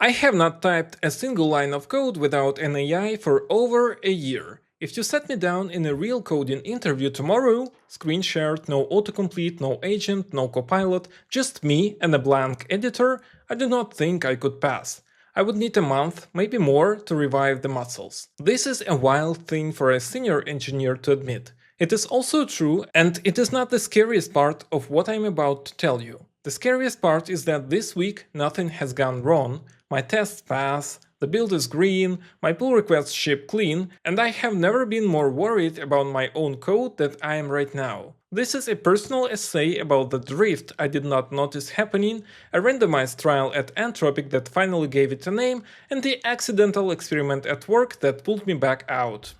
I have not typed a single line of code without an AI for over a year. If you sat me down in a real coding interview tomorrow, screen shared, no autocomplete, no agent, no copilot, just me and a blank editor, I do not think I could pass. I would need a month, maybe more, to revive the muscles. This is a wild thing for a senior engineer to admit. It is also true, and it is not the scariest part of what I'm about to tell you. The scariest part is that this week nothing has gone wrong, my tests pass, the build is green, my pull requests ship clean, and I have never been more worried about my own code than I am right now. This is a personal essay about the drift I did not notice happening, a randomized trial at Anthropic that finally gave it a name, and the accidental experiment at work that pulled me back out.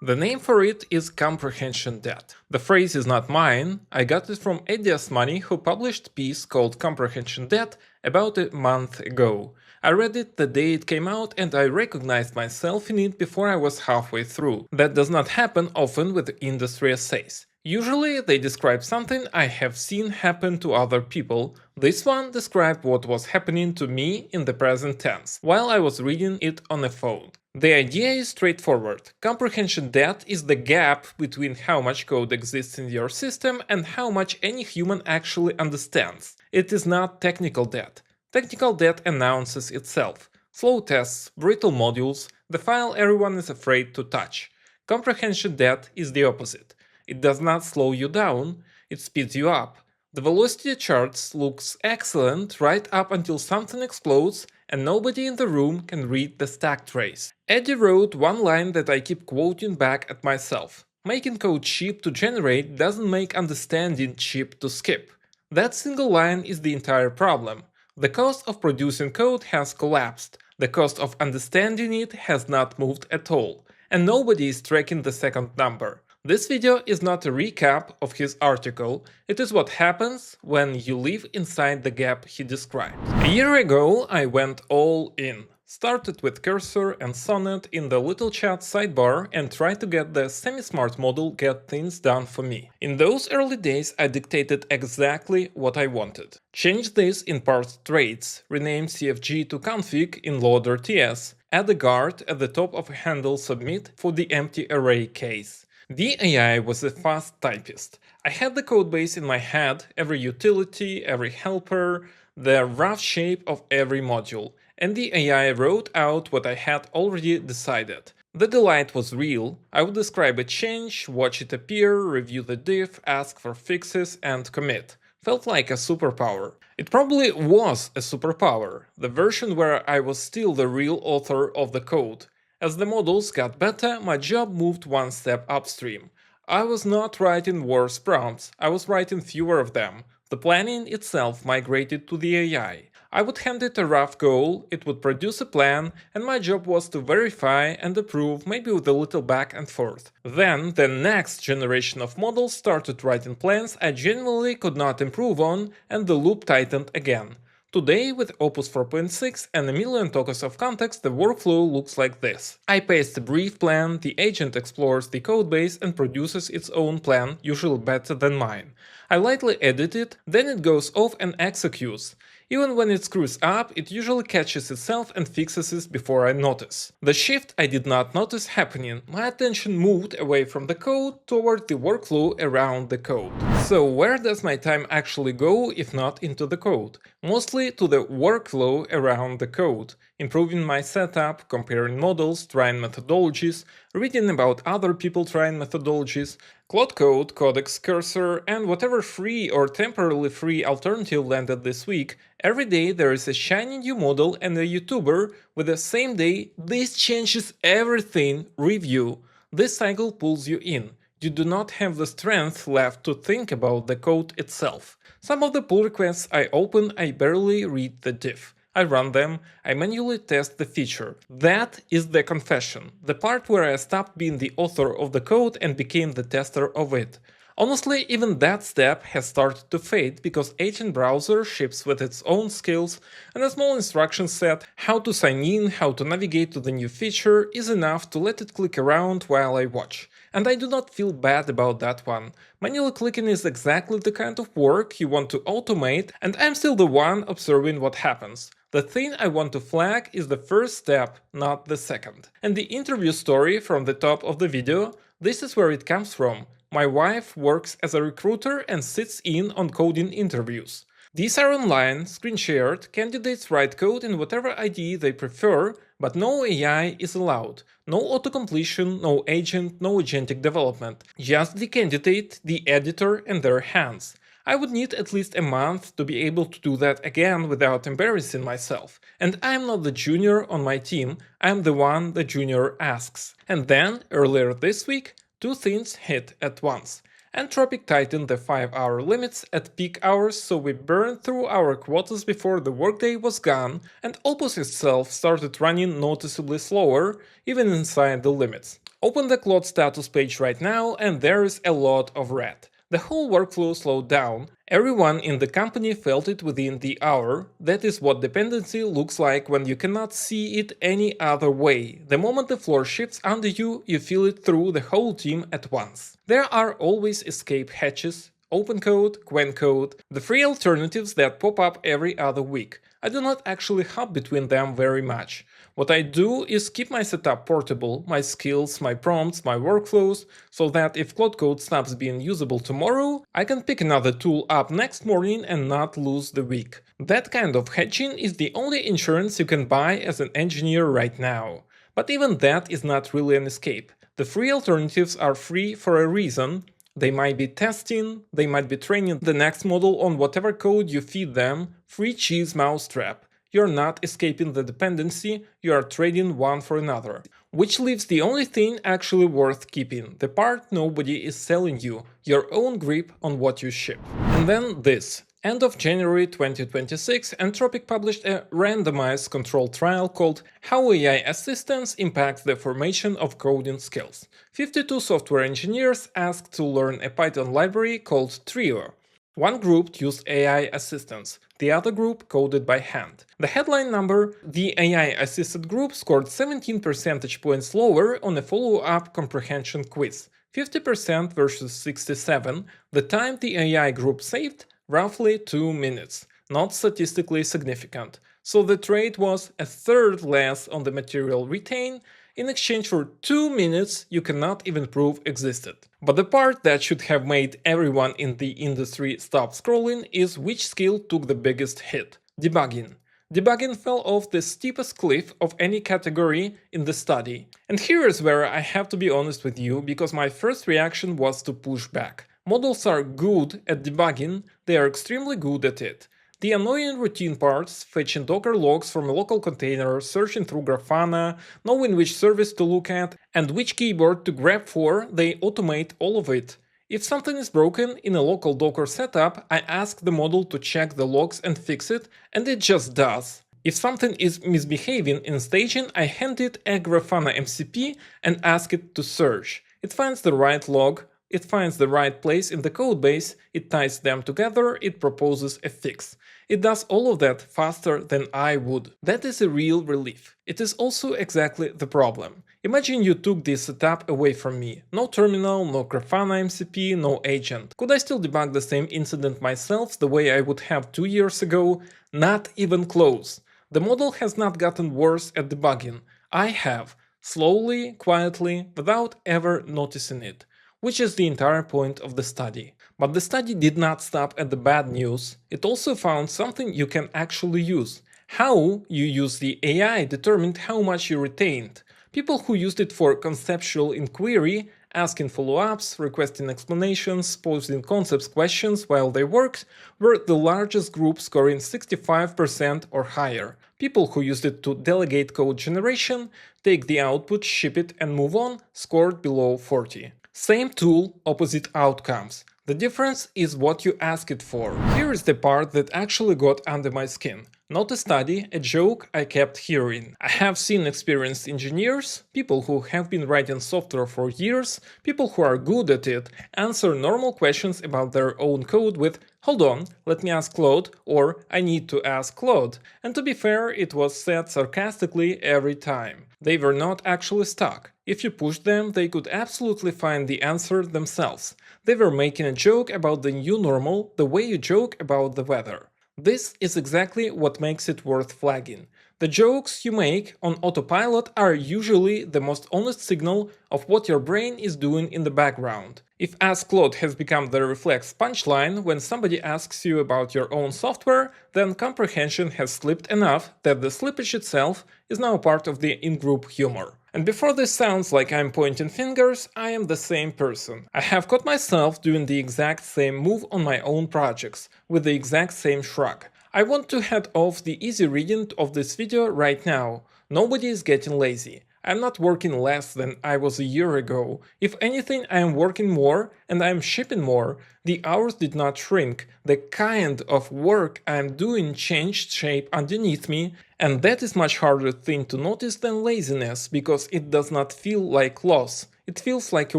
The name for it is Comprehension Debt. The phrase is not mine, I got it from Eddie Asmani, who published a piece called Comprehension Debt about a month ago. I read it the day it came out and I recognized myself in it before I was halfway through. That does not happen often with industry essays. Usually they describe something I have seen happen to other people. This one described what was happening to me in the present tense, while I was reading it on a phone. The idea is straightforward. Comprehension debt is the gap between how much code exists in your system and how much any human actually understands. It is not technical debt. Technical debt announces itself. Slow tests, brittle modules, the file everyone is afraid to touch. Comprehension debt is the opposite. It does not slow you down, it speeds you up. The velocity charts looks excellent right up until something explodes and nobody in the room can read the stack trace. Eddie wrote one line that I keep quoting back at myself. Making code cheap to generate doesn't make understanding cheap to skip. That single line is the entire problem. The cost of producing code has collapsed. The cost of understanding it has not moved at all. And nobody is tracking the second number. This video is not a recap of his article, it is what happens when you live inside the gap he described. A year ago I went all in. Started with Cursor and Sonnet in the little chat sidebar and tried to get the semi-smart model get things done for me. In those early days I dictated exactly what I wanted. Change this in parse traits, rename CFG to config in loader TS, add a guard at the top of a handle submit for the empty array case. The AI was a fast typist. I had the codebase in my head, every utility, every helper, the rough shape of every module, and the AI wrote out what I had already decided. The delight was real. I would describe a change, watch it appear, review the diff, ask for fixes, and commit. Felt like a superpower. It probably was a superpower, the version where I was still the real author of the code. As the models got better, my job moved one step upstream. I was not writing worse prompts, I was writing fewer of them. The planning itself migrated to the AI. I would hand it a rough goal, it would produce a plan, and my job was to verify and approve, maybe with a little back and forth. Then, the next generation of models started writing plans I genuinely could not improve on, and the loop tightened again. Today, with Opus 4.6 and a million tokens of context, the workflow looks like this. I paste a brief plan, the agent explores the codebase and produces its own plan, usually better than mine. I lightly edit it, then it goes off and executes. Even when it screws up, it usually catches itself and fixes it before I notice. The shift I did not notice happening. My attention moved away from the code toward the workflow around the code. So where does my time actually go if not into the code? Mostly to the workflow around the code. Improving my setup, comparing models, trying methodologies, reading about other people trying methodologies, Claude Code, Codex, Cursor, and whatever free or temporarily free alternative landed this week. Every day there is a shiny new model and a YouTuber with the same day "this changes everything" review. This cycle pulls you in. You do not have the strength left to think about the code itself. Some of the pull requests I open, I barely read the diff. I run them, I manually test the feature. That is the confession, the part where I stopped being the author of the code and became the tester of it. Honestly, even that step has started to fade because Agent Browser ships with its own skills, and a small instruction set, how to sign in, how to navigate to the new feature, is enough to let it click around while I watch. And I do not feel bad about that one. Manual clicking is exactly the kind of work you want to automate, and I'm still the one observing what happens. The thing I want to flag is the first step, not the second. And the interview story from the top of the video, this is where it comes from. My wife works as a recruiter and sits in on coding interviews. These are online, screen-shared, candidates write code in whatever IDE they prefer, but no AI is allowed. No autocompletion, no agent, no agentic development. Just the candidate, the editor, and their hands. I would need at least a month to be able to do that again without embarrassing myself. And I'm not the junior on my team, I'm the one the junior asks. And then, earlier this week, two things hit at once. Anthropic tightened the 5-hour limits at peak hours, so we burned through our quotas before the workday was gone, and Opus itself started running noticeably slower, even inside the limits. Open the Claude status page right now, and there is a lot of red. The whole workflow slowed down. Everyone in the company felt it within the hour. That is what dependency looks like when you cannot see it any other way. The moment the floor shifts under you, you feel it through the whole team at once. There are always escape hatches, open code, Quen code, the free alternatives that pop up every other week. I do not actually hop between them very much. What I do is keep my setup portable, my skills, my prompts, my workflows, so that if Claude Code stops being usable tomorrow, I can pick another tool up next morning and not lose the week. That kind of hedging is the only insurance you can buy as an engineer right now. But even that is not really an escape. The free alternatives are free for a reason. They might be testing, they might be training the next model on whatever code you feed them. Free cheese mousetrap. You're not escaping the dependency, you are trading one for another. Which leaves the only thing actually worth keeping, the part nobody is selling you, your own grip on what you ship. And then this. End of January 2026, Anthropic published a randomized control trial called How AI Assistance Impacts the Formation of Coding Skills. 52 software engineers asked to learn a Python library called Trio. One group used AI assistance, the other group coded by hand. The headline number: the AI-assisted group scored 17 percentage points lower on a follow-up comprehension quiz, 50% versus 67. The time the AI group saved? Roughly 2 minutes. Not statistically significant. So the trade was a third less on the material retained, in exchange for 2 minutes you cannot even prove existed. But the part that should have made everyone in the industry stop scrolling is which skill took the biggest hit: debugging. Debugging fell off the steepest cliff of any category in the study. And here is where I have to be honest with you, because my first reaction was to push back. Models are good at debugging, they are extremely good at it. The annoying routine parts, fetching Docker logs from a local container, searching through Grafana, knowing which service to look at, and which keyboard to grab for, they automate all of it. If something is broken in a local Docker setup, I ask the model to check the logs and fix it, and it just does. If something is misbehaving in staging, I hand it a Grafana MCP and ask it to search. It finds the right log, it finds the right place in the codebase, it ties them together, it proposes a fix. It does all of that faster than I would. That is a real relief. It is also exactly the problem. Imagine you took this setup away from me. No terminal, no Grafana MCP, no agent. Could I still debug the same incident myself the way I would have 2 years ago? Not even close. The model has not gotten worse at debugging. I have. Slowly, quietly, without ever noticing it. Which is the entire point of the study. But the study did not stop at the bad news, it also found something you can actually use. How you use the AI determined how much you retained. People who used it for conceptual inquiry, asking follow-ups, requesting explanations, posing concepts questions while they worked, were the largest group, scoring 65% or higher. People who used it to delegate code generation, take the output, ship it and move on, scored below 40. Same tool, opposite outcomes. The difference is what you ask it for. Here is the part that actually got under my skin. Not a study, a joke I kept hearing. I have seen experienced engineers, people who have been writing software for years, people who are good at it, answer normal questions about their own code with "Hold on, let me ask Claude" or "I need to ask Claude." And to be fair, it was said sarcastically every time. They were not actually stuck. If you pushed them, they could absolutely find the answer themselves. They were making a joke about the new normal, the way you joke about the weather. This is exactly what makes it worth flagging. The jokes you make on autopilot are usually the most honest signal of what your brain is doing in the background. If Ask Claude has become the reflex punchline when somebody asks you about your own software, then comprehension has slipped enough that the slippage itself is now part of the in-group humor. And before this sounds like I'm pointing fingers, I am the same person. I have caught myself doing the exact same move on my own projects, with the exact same shrug. I want to head off the easy reading of this video right now. Nobody is getting lazy. I'm not working less than I was a year ago. If anything, I am working more and I am shipping more. The hours did not shrink. The kind of work I am doing changed shape underneath me, and that is much harder thing to notice than laziness, because it does not feel like loss. It feels like a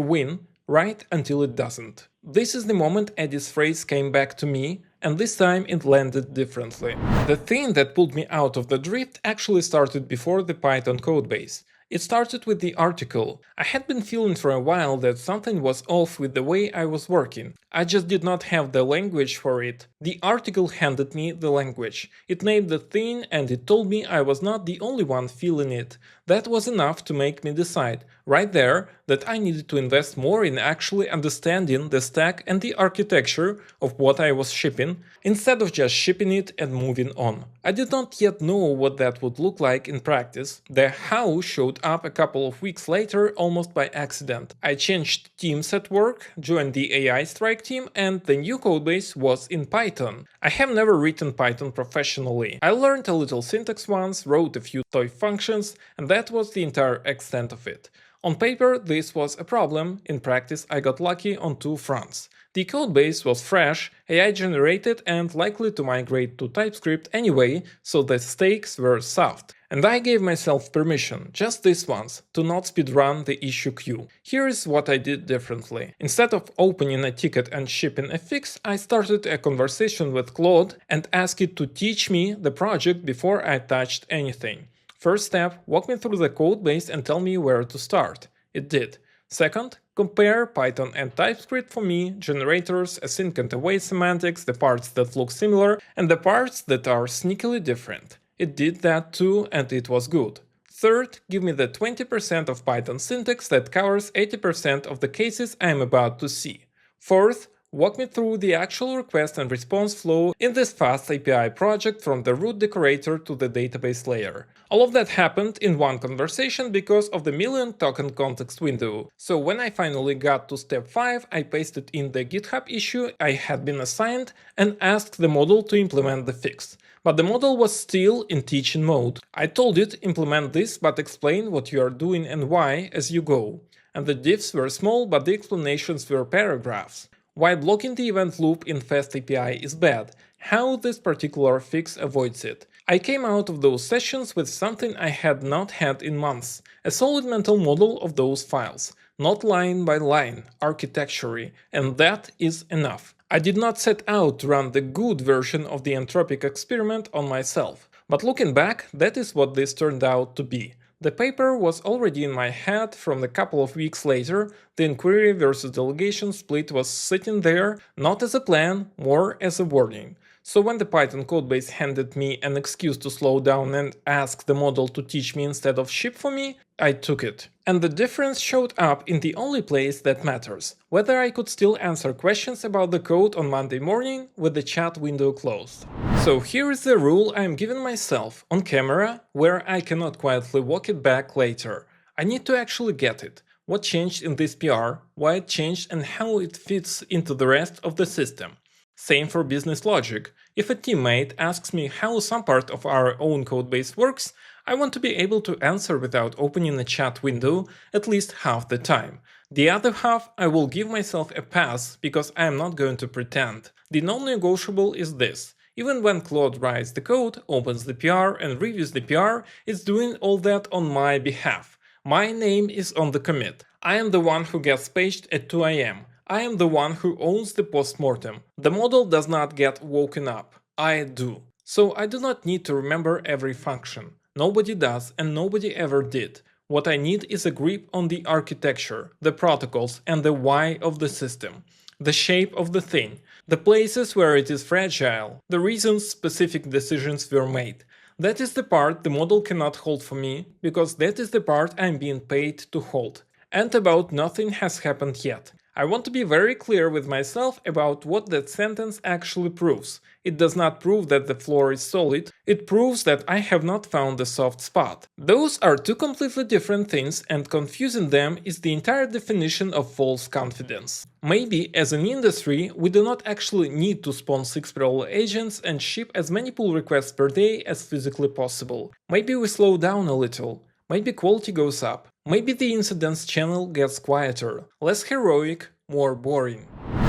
win, right until it doesn't. This is the moment Eddie's phrase came back to me, and this time it landed differently. The thing that pulled me out of the drift actually started before the Python codebase. It started with the article. I had been feeling for a while that something was off with the way I was working. I just did not have the language for it. The article handed me the language. It named the thing and it told me I was not the only one feeling it. That was enough to make me decide, right there, that I needed to invest more in actually understanding the stack and the architecture of what I was shipping, instead of just shipping it and moving on. I did not yet know what that would look like in practice. The how showed up a couple of weeks later almost by accident. I changed teams at work, joined the AI Strike team, and the new codebase was in Python. I have never written Python professionally. I learned a little syntax once, wrote a few toy functions, and that was the entire extent of it. On paper, this was a problem. In practice, I got lucky on two fronts. The codebase was fresh, AI generated, and likely to migrate to TypeScript anyway, so the stakes were soft. And I gave myself permission, just this once, to not speedrun the issue queue. Here is what I did differently. Instead of opening a ticket and shipping a fix, I started a conversation with Claude and asked it to teach me the project before I touched anything. First step, walk me through the codebase and tell me where to start. It did. Second, compare Python and TypeScript for me, generators, async and await semantics, the parts that look similar, and the parts that are sneakily different. It did that too, and it was good. Third, give me the 20% of Python syntax that covers 80% of the cases I am about to see. Fourth, walk me through the actual request and response flow in this fast API project from the root decorator to the database layer. All of that happened in one conversation because of the million token context window. So when I finally got to step 5, I pasted in the GitHub issue I had been assigned and asked the model to implement the fix. But the model was still in teaching mode. I told it, implement this, but explain what you are doing and why as you go. And the diffs were small, but the explanations were paragraphs. Why blocking the event loop in FastAPI is bad, how this particular fix avoids it. I came out of those sessions with something I had not had in months, a solid mental model of those files, not line by line, architecturally, and that is enough. I did not set out to run the good version of the Anthropic experiment on myself, but looking back, that is what this turned out to be. The paper was already in my head from a couple of weeks later. The inquiry versus delegation split was sitting there, not as a plan, more as a warning. So when the Python codebase handed me an excuse to slow down and ask the model to teach me instead of ship for me, I took it. And the difference showed up in the only place that matters, whether I could still answer questions about the code on Monday morning with the chat window closed. So here is the rule I am giving myself on camera, where I cannot quietly walk it back later. I need to actually get it. What changed in this PR, why it changed, and how it fits into the rest of the system. Same for business logic. If a teammate asks me how some part of our own codebase works, I want to be able to answer without opening a chat window at least half the time. The other half, I will give myself a pass because I am not going to pretend. The non-negotiable is this. Even when Claude writes the code, opens the PR and reviews the PR, it's doing all that on my behalf. My name is on the commit. I am the one who gets paged at 2 am. I am the one who owns the postmortem. The model does not get woken up. I do. So I do not need to remember every function. Nobody does and nobody ever did. What I need is a grip on the architecture, the protocols and the why of the system. The shape of the thing, the places where it is fragile, the reasons specific decisions were made. That is the part the model cannot hold for me, because that is the part I am being paid to hold. And about nothing has happened yet. I want to be very clear with myself about what that sentence actually proves. It does not prove that the floor is solid, it proves that I have not found the soft spot. Those are two completely different things, and confusing them is the entire definition of false confidence. Maybe, as an industry, we do not actually need to spawn 6 parallel agents and ship as many pull requests per day as physically possible. Maybe we slow down a little. Maybe quality goes up. Maybe the incidents channel gets quieter, less heroic, more boring.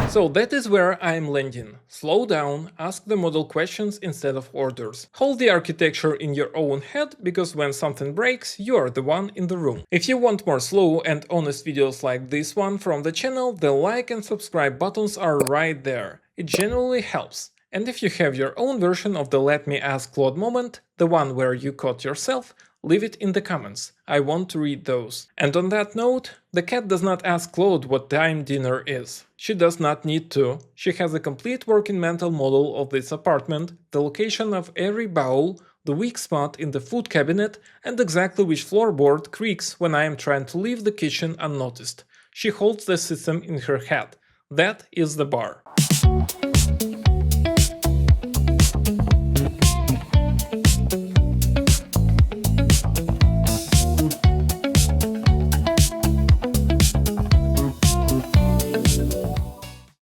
So that is where I am landing. Slow down, ask the model questions instead of orders. Hold the architecture in your own head, because when something breaks, you are the one in the room. If you want more slow and honest videos like this one from the channel, the like and subscribe buttons are right there. It genuinely helps. And if you have your own version of the Let Me Ask Claude moment, the one where you caught yourself, leave it in the comments. I want to read those. And on that note, the cat does not ask Claude what time dinner is. She does not need to. She has a complete working mental model of this apartment, the location of every bowl, the weak spot in the food cabinet, and exactly which floorboard creaks when I am trying to leave the kitchen unnoticed. She holds the system in her head. That is the bar.